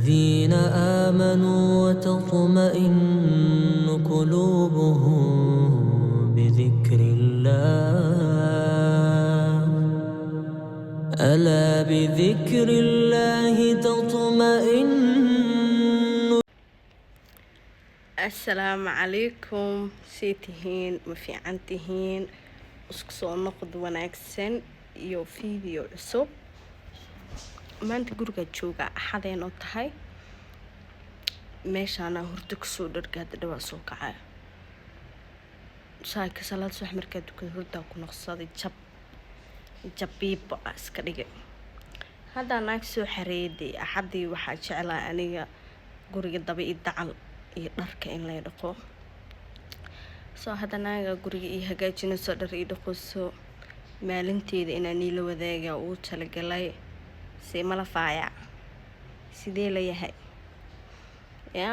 الذين آمنوا وتطمئن قلوبهم بذكر الله ألا بذكر الله تطمئن. السلام عليكم سيتهين مفيعنتهين اسكسو نقد وناكسن iyo video cusub maanta guriga jooga axadeen oo tahay meeshana hurdo kusoo dhargaad dhawaa soo kacay shaayka salaad subax markaa dukada hurda ku noqsaday jabiiba iska dhigay hadda naag soo xareeday axadii waxaa jeclaa aniga guriga daba i dacal iyo dharka in la dhaqo soo hadda naaga guriga i hagaajinayso dhar i dhaqoso maalinteeda inaan la wadaaga uu talagalay si mala faaya sidee la yahay ya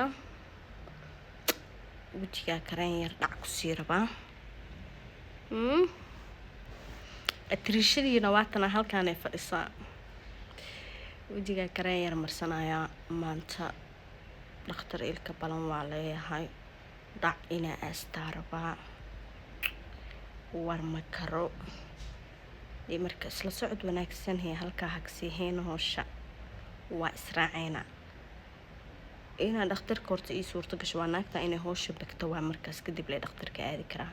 wajiga kareen yar dhac ku siiraba atrishadiina waatana halkaan ay fadhisaa wajiga kareen yar marsanaya maanta dhakhtar ilka balan waa leeyahay dhac ina aastaraba war ma karo marka isla socod wanaagsan hay halka hagsiiheen hoosha waa israacayna ina dhakhtarka horta ii suurto gasho waa naagta inay hoosha bagto waa markaas kadib la dhakhtarka aadi karaa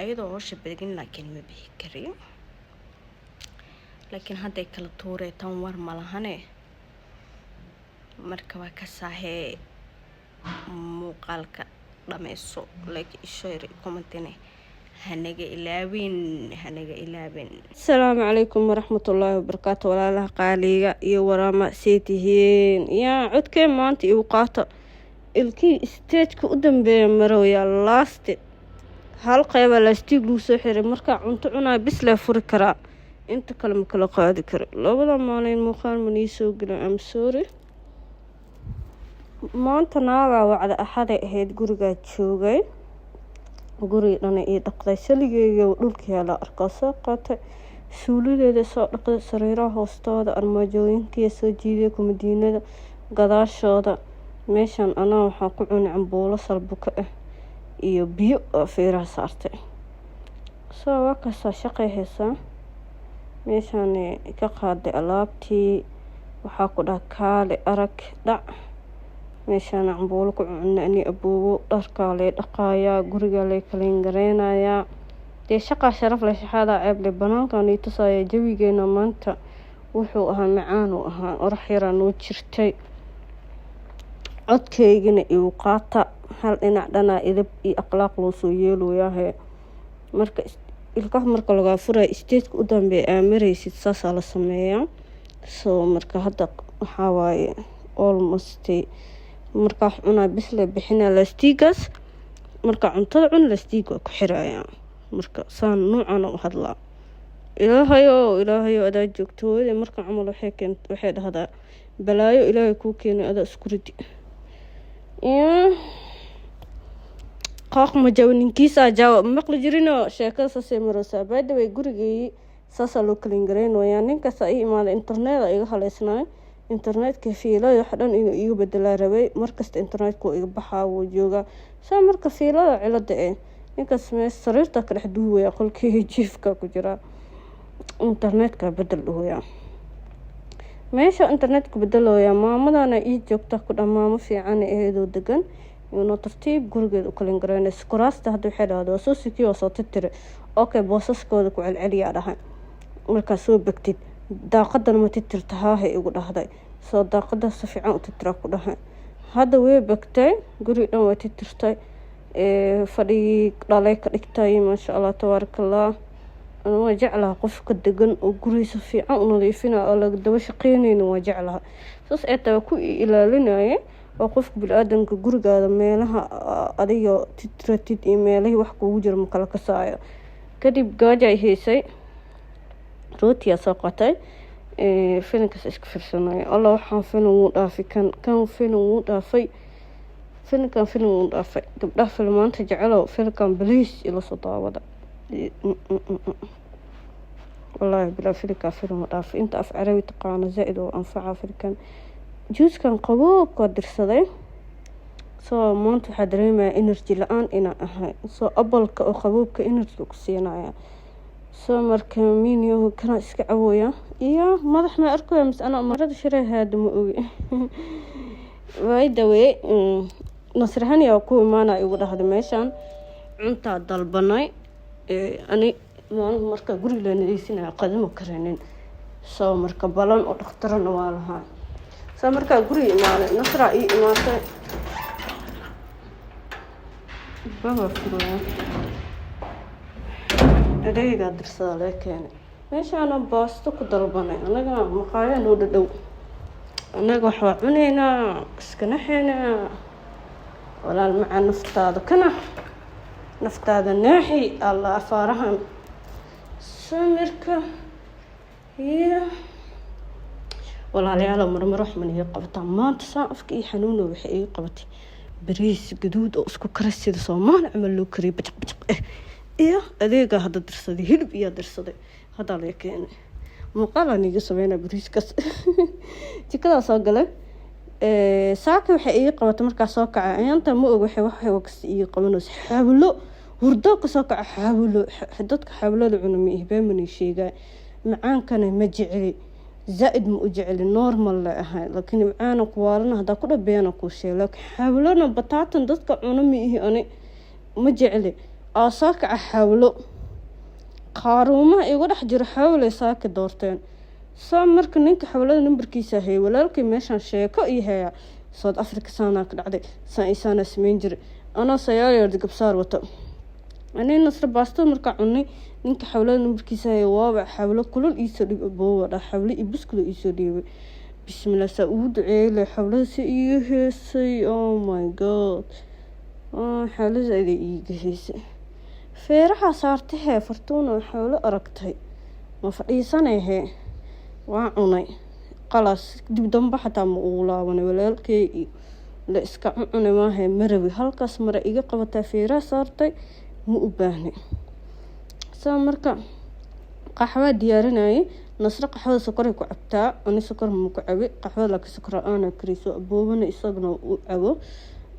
ayadoo hoosha bagin laakiin ma bixi kariyo laakiin hadday kala tuuree tan war ma lahane marka waa ka saahee muuqaalka dhameyso like share comment هنجا إلابين. السلام عليكم ورحمة الله وبركاته ولا له قالية يورما سيتهين يا عد كم ما أنت يوقاته الكي استيج قدام بمرو يا لاست حلقة ولا استيجلو سحر مركع عنتعنا بس لا فركرة أنت كلام كلا قادكر لو بدأ ماني المخال من يسوقنا أم سوري ما أنت ناقة وعلى أحد هيد جورجا تشوجي guri dhana ii dhaqday saligeeyo dhulkii la arkaa soo qaatay suulideeda soo dhaqday sariiraha hoostooda armaajooyinka soo jiiday kumadiinada gadaashooda meeshan anaa waxaan ku cunay cambuulo salbuka ah iyo biyo feeraha saartay soo waqasa shaqay haysaa meeshan ka qaaday alaabtii waxaa ku dhakaale arag dhac meeshaan cambuulo ku cunay aboobo dharka la dhaqaaya guriga la kaleyn gareynaya de shaqa sharaf la shaqada ceeb le banaankan ay tusaya jawigeena maanta wuxuu ahaa macaan oo ahaa orax yaraan oo jirtay codkeygina uu qaata hal dhinac dhana idab iyo akhlaaq loo soo yeelooyahay marka ilka marka laga furay stage u dambe amaraysid saas la sameeyaa soo marka hadda waxa waaye almost marka cuna bisla bixina lastigas marka cuntada cun lastiig ku xiraaya marka saan noocan u hadla ilaahayo adaa joogtooyada marka amal waxay dhahdaa balaayo ilaahay ku keenay adaa isku ridi qaaq ma jawninkiisa jawaab maqli jirino sheekada saasay maraysaa baadaway gurigii saasa loo kaleyn gareynaya ninka saa iimaada internet iga haleysnaa internetka fiilada wax dhan inuu igu bedelaa rabay markasta internetka iga baxaa wuu jooga saa marka fiilada cilada ninkaas mees sariirta ka dhex duubaya qolkii jiifka ku jira internetka bedel dhooya meesha internetka bedelooya maamadana ii joogta ku dhamaamo fiican eedo degan inuu tartiib gurigeeda u kala gareynayso kuraasta hadda waxay dhahdaa soo sikiyo soo tirtire okay boosaskooda ku celceliya dhahay marka soo bagtid daaqadan ma tirtirtahay igu dhahday soo daaqada si fiican u tirtira ku dhahay hadda way bagtay guri dhan way tirtirtay fadhi dhalay ka dhigtay ma sha Allah tabarakallah ana jeclaa qofka degan oo guriisa fiican u nadiifina oo laga daba shaqeynayna waa jeclaa saas ay taa ku ilaalinaya oo qofka bilaadanka gurigaada meelaha adiga tirtiratid emailay wax kugu jira kala ka saayo kadib gaaja ay heysay روتيا ساقطي فينكس اسك فرسناي الله waxaan filan uu dhaafi kan filan uu dhaafay filkan filan uu dhaafay gabdha filmaanta jecelo filkan please ila soo daawada wallahi bila filka filan uu dhaafay inta af carabi taqaana zaid oo anfaca filkan juuskan qaboobka dirsaday soo maanta waxaa dareemayaa energy la-aan inaan ahay soo abalka oo qaboobka energy ku siinaya soo marka miniyo kana iska cawooya iyo madax ma arkayo mis ana marada shiray haada ma ogi way dawee nasrahan yaa ku imaanay ugu dhahdo meeshan cunta dalbanay ani marka guriga la nadiifinaa qadamo kareenin soo marka balan oo dhakhtarna waa lahaa soo marka guriga imaanay nasra ii imaatay baba furo adeega dirsada la keenay meeshaan baasto ku dalbanay anaga maqaayad oo dhow anaga waxa cuneynaa iska naxeynaa walaal macaan naftaada kana naftaada naaxi alla afaarahan samirka iyo walaalayaal marmar wax man iyo qabta maanta saan afka iyo xanuuno waxay ii qabatay bariis gaduud oo isku karasida Soomaali amal loo kariyo bajaq iyo adeega hadda dirsaday hilib iyo dirsaday hadda la keenay muuqaal aniga sameeyna bariiskas jikada soo galay saaka waxay ii qabatay markaa soo kacay ayanta ma og waxay wax ii qabanayso xawlo hurdo ka soo kacay xawlo dadka xawlada cunumi ihbaamani sheegay macaankana ma jeceli زائد مؤجعل نورمال لها لكن أنا كوارنا هذا كله بيانا كوشي لك حاولنا بطاطا ضدك عنمي أنا مجعلي أساك أحاولو قاروما يقول حجر حاول يساك دورتين سامر كنك حاولنا نمبركيسة هي ولا لكن ماشان شيكا إيها صاد أفريقيا سانا كدعدي سانا سمينجري أنا سياري يردك بصار وطا أنا نصر باستو مركع عني ninka xawlada numbarkiisa ay waaba xawlo kulul iso dhib booda xawlo ibiskulo iso dhibay bismillah saud eele xawlada si iyo heesay oh my god xawlada ay iga heesay feeraha saartay fartuuna xawlo aragtay ma fadhiisanayhe waa cunay qalas dib damba xataa ma uu laabanay walaalkay la iska cunay ma hay marawi halkaas mara iga qabatay feeraha saartay ma u baahnay marka qaxwa diyaarinay nasra qaxwada sokor ku cabtaa ani sokor ma ku cabi qaxwada la sokor aan kariso boobana isagna u cabo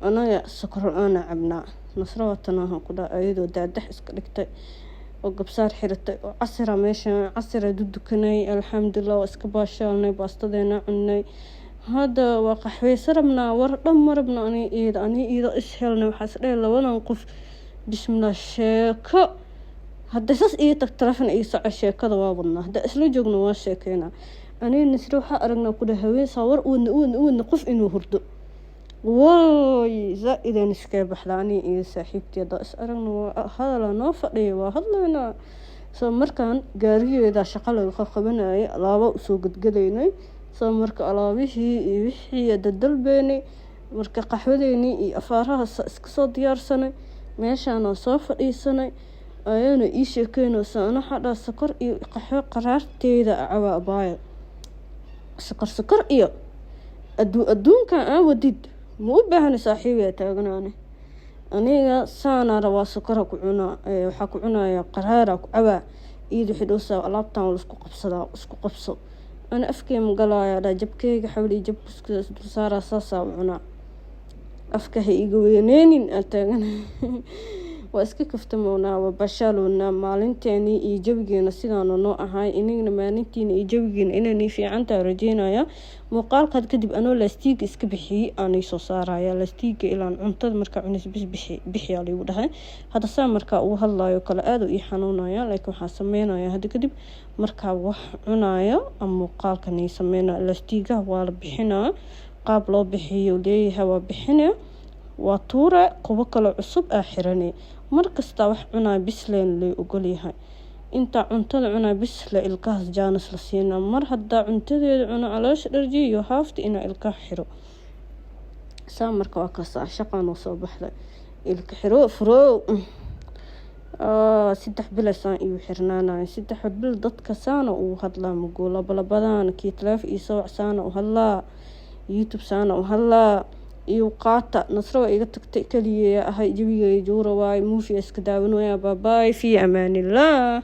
anaga sokor aan cabnaa nasra watanaha ku dhaayado daadax iska dhigtay oo gabsaar xiratay oo casira meesha casira dudukanay alxamdulillah iska baashalnay baastadeena cunay hada waa qaxway sarabna war dhamarabna ani iida ishelna waxa isdhay labadan qof bismillah sheeko hadda saas iyo tag telefon iyo socod sheekada waa wadnaa hadda isla joogno waa sheekeyna aniga nasri waxa aragnaa ku dhahay sawir uu qof inuu hurdo way zaa'idan iska baxlaani iyo saaxiibteeda is aragno hadal noo fadhiyo waa hadlayna soo markaan gaarigeeda shaqo laga qabanayay alaabo soo gadgadaynay soo marka alaabihii iyo wixii dadalbeeni marka qaxwadeeni iyo afaaraha iska soo diyaarsanay meeshaan soo fadhiisanay ayana ii sheekeyno saana xada sokor iyo qaxwo qaraarteeda cawa abaay sokor iyo adduunka aan wadid ma u baahan saaxiibay taaganaane aniga saana rawaa sokor ku cunaa waxa ku cunaya qaraara ku cawa iidu xidhoosa alaabtan isku qabso ana afkay magalaya jabkeyga xawli jabkiisa saara saasa cunaa afka hay iga weyneenin taaganaane waa iska kaftamoona waa bashalona maalinteeni iyo jawigeena sidaan noo ahay inagna maalinteena iyo jawigeena inay fiicantaa rajeynaya muuqaalka kadib anoo laastiig iska bixiyay aanay soo saaraya laastiiga ilaan cuntada marka cunis bixi yaa lagu dhahay hada saa marka uu hadlayo kala aad u xanuunaya laakiin waxa sameynaya hada kadib marka wax cunayo ama muuqaalkan ay sameynaa laastiiga waa la bixinaa qaab loo bixiyo leeyahay waa bixinaa waa tuura kuwa kale cusub xiranay markasta wax cunaa bisleen lay ogol yahay inta cuntada cunaa bisla ilkaas jaanas la siina mar hadda cuntadeeda cuna caloosh dharjiyo haafti ina ilka xiro saa marka waa ka shaqaan soo baxday ilka xiro furo saddex bil saan iyo xirnaanay saddex bil dadka saana uu hadlaa mugola balabadaan kii teleef iyo soo saana u hadlaa youtube saana u hadlaa iyo qaata nasra iga tagtay kaliya ahay jawiga joora waay muufi iska daawanaya bye bye fi amaanillah.